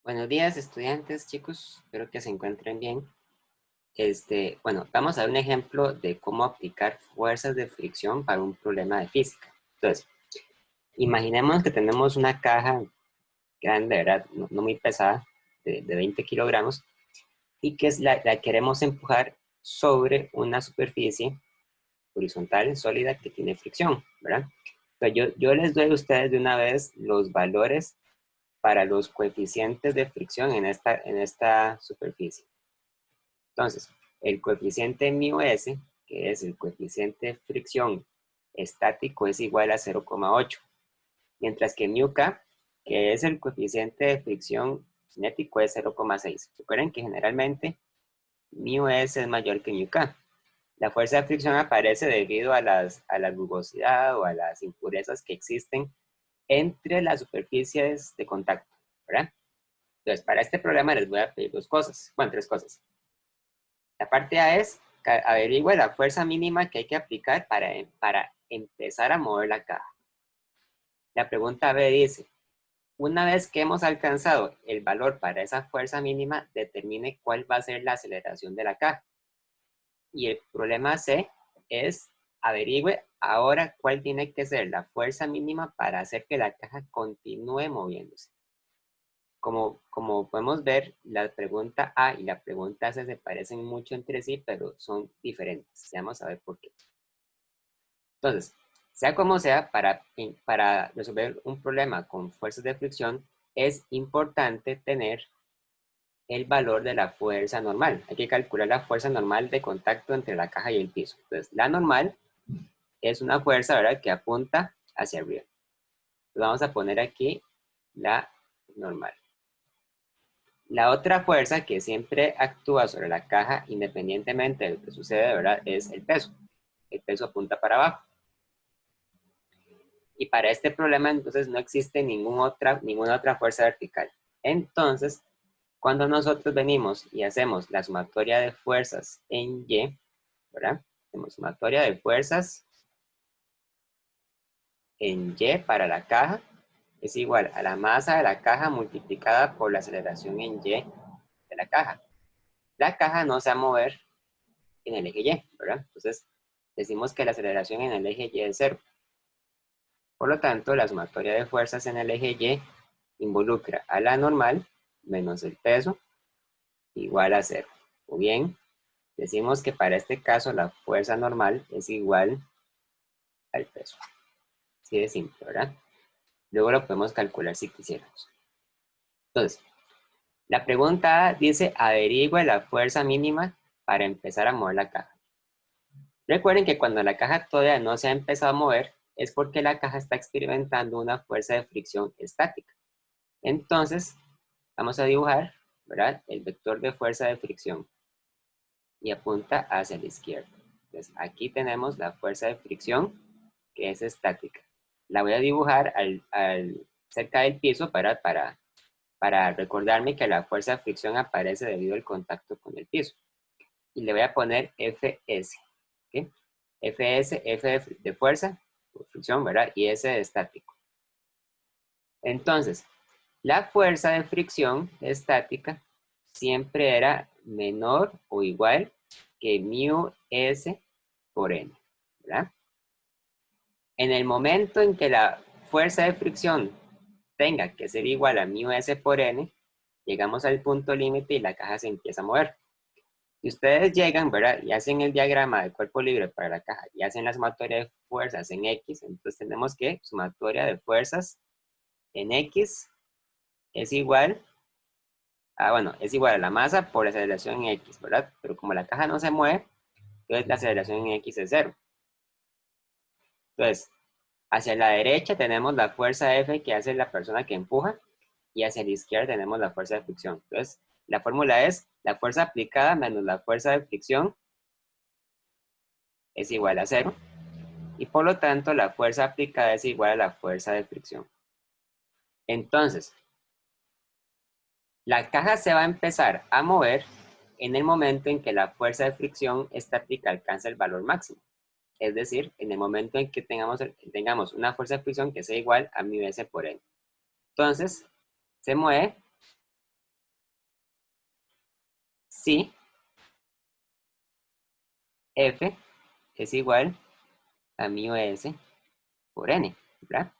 Buenos días, estudiantes, chicos. Espero que se encuentren bien. Bueno, vamos a ver un ejemplo de cómo aplicar fuerzas de fricción para un problema de física. Entonces, imaginemos que tenemos una caja grande, ¿verdad? No muy pesada, de 20 kilogramos, y que la queremos empujar sobre una superficie horizontal, sólida, que tiene fricción, ¿verdad? Entonces, yo les doy a ustedes de una vez los valores para los coeficientes de fricción en esta superficie. Entonces, el coeficiente μs, que es el coeficiente de fricción estático, es igual a 0,8, mientras que μk, que es el coeficiente de fricción cinético, es 0,6. Recuerden que generalmente μs es mayor que μk. La fuerza de fricción aparece debido a la rugosidad o a las impurezas que existen entre las superficies de contacto, ¿verdad? Entonces, para este problema les voy a pedir dos cosas, bueno, tres cosas. La parte A es averigüe la fuerza mínima que hay que aplicar para empezar a mover la caja. La pregunta B dice, una vez que hemos alcanzado el valor para esa fuerza mínima, determine cuál va a ser la aceleración de la caja. Y el problema C es averigüe ahora cuál tiene que ser la fuerza mínima para hacer que la caja continúe moviéndose. Como podemos ver, la pregunta A y la pregunta C se parecen mucho entre sí, pero son diferentes. Vamos a ver por qué. Entonces, sea como sea, para resolver un problema con fuerzas de fricción, es importante tener el valor de la fuerza normal. Hay que calcular la fuerza normal de contacto entre la caja y el piso. Entonces, la normal es una fuerza, ¿verdad?, que apunta hacia arriba. Entonces, vamos a poner aquí la normal. La otra fuerza que siempre actúa sobre la caja, independientemente de lo que sucede, ¿verdad?, es el peso. El peso apunta para abajo. Y para este problema, entonces, no existe ninguna otra fuerza vertical. Entonces, cuando nosotros venimos y hacemos la sumatoria de fuerzas en Y, ¿verdad? Hacemos sumatoria de fuerzas en Y para la caja, es igual a la masa de la caja multiplicada por la aceleración en Y de la caja. La caja no se va a mover en el eje Y, ¿verdad? Entonces, decimos que la aceleración en el eje Y es cero. Por lo tanto, la sumatoria de fuerzas en el eje Y involucra a la normal menos el peso igual a cero. O bien, decimos que para este caso la fuerza normal es igual al peso. Así de simple, ¿verdad? Luego lo podemos calcular si quisiéramos. Entonces, la pregunta A dice, averigüe la fuerza mínima para empezar a mover la caja. Recuerden que cuando la caja todavía no se ha empezado a mover, es porque la caja está experimentando una fuerza de fricción estática. Entonces, vamos a dibujar, ¿verdad?, el vector de fuerza de fricción y apunta hacia la izquierda. Entonces, aquí tenemos la fuerza de fricción, que es estática. La voy a dibujar cerca del piso para recordarme que la fuerza de fricción aparece debido al contacto con el piso. Y le voy a poner Fs. ¿Okay? Fs, F de fuerza, fricción, ¿verdad? Y S de estático. Entonces, la fuerza de fricción estática siempre era menor o igual que mu s por n, ¿verdad? En el momento en que la fuerza de fricción tenga que ser igual a mu s por n, llegamos al punto límite y la caja se empieza a mover. Si ustedes llegan, ¿verdad?, y hacen el diagrama de cuerpo libre para la caja y hacen la sumatoria de fuerzas en X, entonces tenemos que sumatoria de fuerzas en X es igual bueno, es igual a la masa por la aceleración en X, ¿verdad? Pero como la caja no se mueve, entonces la aceleración en X es cero. Entonces, hacia la derecha tenemos la fuerza F que hace la persona que empuja y hacia la izquierda tenemos la fuerza de fricción. Entonces, la fórmula es la fuerza aplicada menos la fuerza de fricción es igual a cero. Y por lo tanto, la fuerza aplicada es igual a la fuerza de fricción. Entonces, la caja se va a empezar a mover en el momento en que la fuerza de fricción estática alcanza el valor máximo. Es decir, en el momento en que tengamos una fuerza de fricción que sea igual a mu s por n. Entonces, se mueve si F es igual a mu S por N, ¿verdad?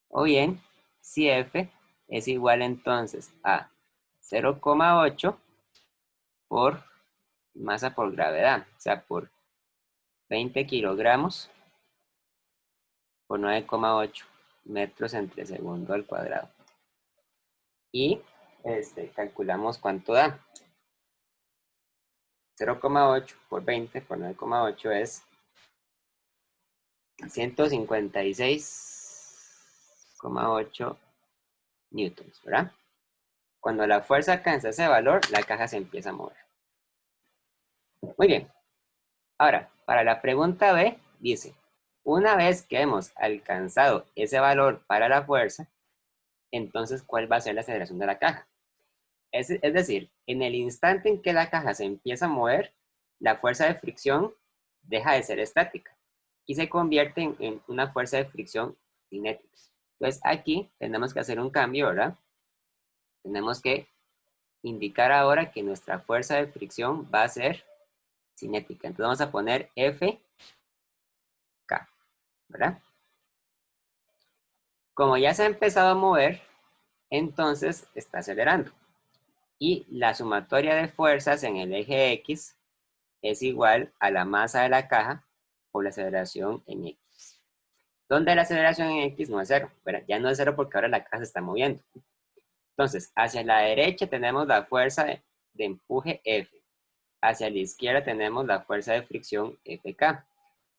O bien, si F es igual entonces a 0,8 por masa por gravedad, o sea, por 20 kilogramos por 9,8 metros entre segundo al cuadrado. Y calculamos cuánto da. 0,8 por 20 por 9,8 es 156,8 newtons, ¿verdad? Cuando la fuerza alcanza ese valor, la caja se empieza a mover. Muy bien. Ahora, para la pregunta B, dice, una vez que hemos alcanzado ese valor para la fuerza, entonces, ¿cuál va a ser la aceleración de la caja? Es decir, en el instante en que la caja se empieza a mover, la fuerza de fricción deja de ser estática y se convierte en una fuerza de fricción cinética. Entonces, aquí tenemos que hacer un cambio, ¿verdad? Tenemos que indicar ahora que nuestra fuerza de fricción va a ser cinética. Entonces, vamos a poner FK, ¿verdad? Como ya se ha empezado a mover, entonces está acelerando. Y la sumatoria de fuerzas en el eje X es igual a la masa de la caja por la aceleración en X. Donde la aceleración en X no es cero. ¿Verdad? Ya no es cero porque ahora la caja se está moviendo. Entonces, hacia la derecha tenemos la fuerza de empuje F. Hacia la izquierda tenemos la fuerza de fricción Fk.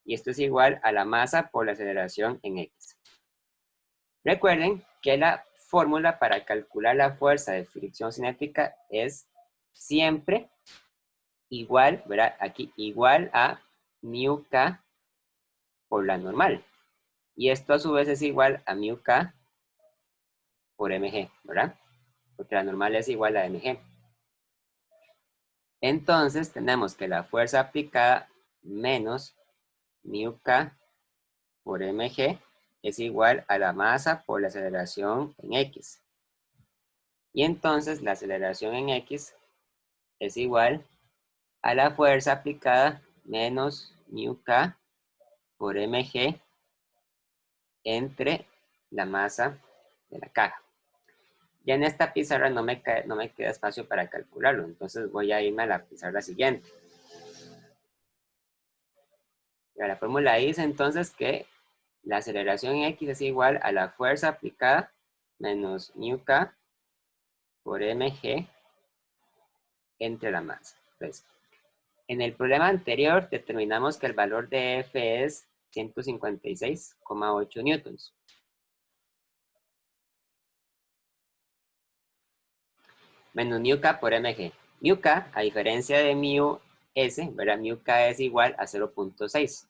Y esto es igual a la masa por la aceleración en X. Recuerden que la fórmula para calcular la fuerza de fricción cinética es siempre igual, ¿verdad? Aquí igual a mu k por la normal. Y esto a su vez es igual a mu k por mg, ¿verdad? Porque la normal es igual a mg. Entonces tenemos que la fuerza aplicada menos mu k por mg es igual a la masa por la aceleración en x. Y entonces la aceleración en x es igual a la fuerza aplicada menos mu k por mg entre la masa de la caja. Ya en esta pizarra no me queda espacio para calcularlo, entonces voy a irme a la pizarra siguiente. La fórmula dice entonces que la aceleración en x es igual a la fuerza aplicada menos mu k por mg entre la masa. Entonces, en el problema anterior determinamos que el valor de F es 156,8 newtons. Menos mu k por mg. Mu k, a diferencia de mu s, ¿verdad? Mu k es igual a 0.6.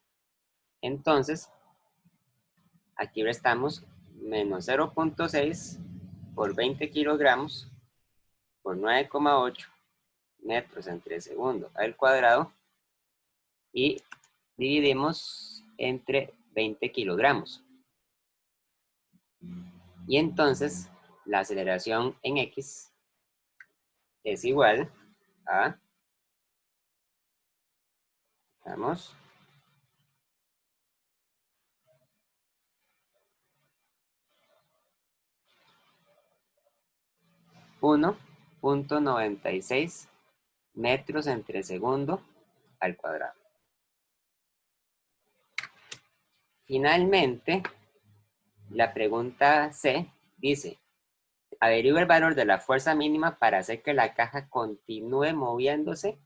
Entonces, aquí restamos menos 0.6 por 20 kilogramos por 9,8 metros entre segundo al cuadrado y dividimos entre 20 kilogramos. Y entonces la aceleración en X es igual a, vamos, 1.96 metros entre segundo al cuadrado. Finalmente, la pregunta C dice, averigua el valor de la fuerza mínima para hacer que la caja continúe moviéndose.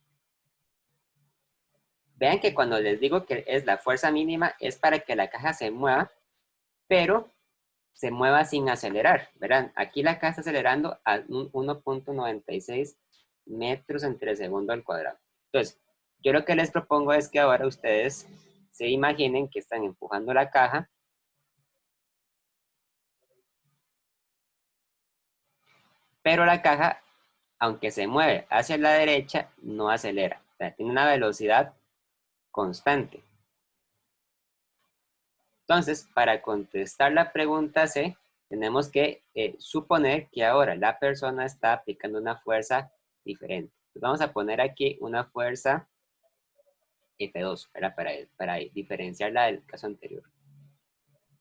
Vean que cuando les digo que es la fuerza mínima es para que la caja se mueva, pero se mueva sin acelerar. Verán, aquí la caja está acelerando a 1.96 metros entre segundo al cuadrado. Entonces, yo lo que les propongo es que ahora ustedes se imaginen que están empujando la caja. Pero la caja, aunque se mueve hacia la derecha, no acelera. O sea, tiene una velocidad constante. Entonces, para contestar la pregunta C, tenemos que suponer que ahora la persona está aplicando una fuerza diferente. Entonces vamos a poner aquí una fuerza F2, ¿verdad? Para diferenciarla del caso anterior.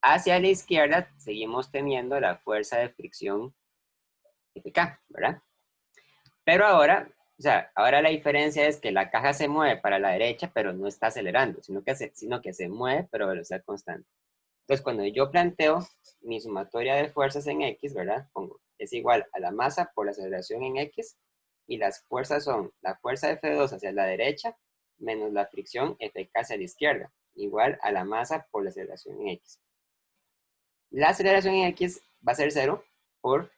Hacia la izquierda seguimos teniendo la fuerza de fricción FK, ¿verdad? Pero ahora, o sea, ahora la diferencia es que la caja se mueve para la derecha, pero no está acelerando, sino que se mueve, pero a velocidad constante. Entonces, cuando yo planteo mi sumatoria de fuerzas en X, ¿verdad? Pongo, es igual a la masa por la aceleración en X, y las fuerzas son la fuerza F2 hacia la derecha menos la fricción FK hacia la izquierda, igual a la masa por la aceleración en X. La aceleración en X va a ser cero por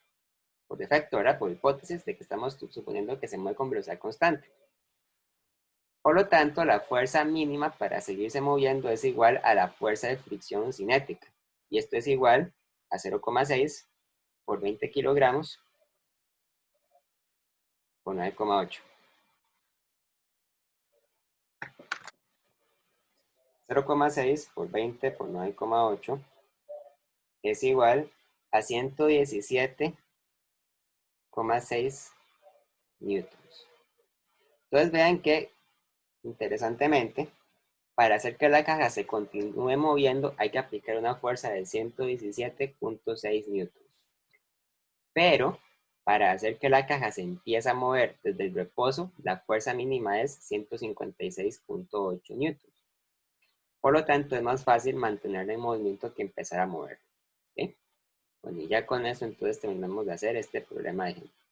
defecto, ¿verdad? Por hipótesis de que estamos suponiendo que se mueve con velocidad constante. Por lo tanto, la fuerza mínima para seguirse moviendo es igual a la fuerza de fricción cinética. Y esto es igual a 0,6 por 20 kilogramos por 9,8. 0,6 por 20 por 9,8 es igual a 117,6 newtons. Entonces vean que, interesantemente, para hacer que la caja se continúe moviendo hay que aplicar una fuerza de 117,6 newtons. Pero para hacer que la caja se empiece a mover desde el reposo, la fuerza mínima es 156,8 newtons. Por lo tanto, es más fácil mantenerla en movimiento que empezar a mover. ¿Sí? Bueno, y ya con eso entonces terminamos de hacer este problema de ejemplo.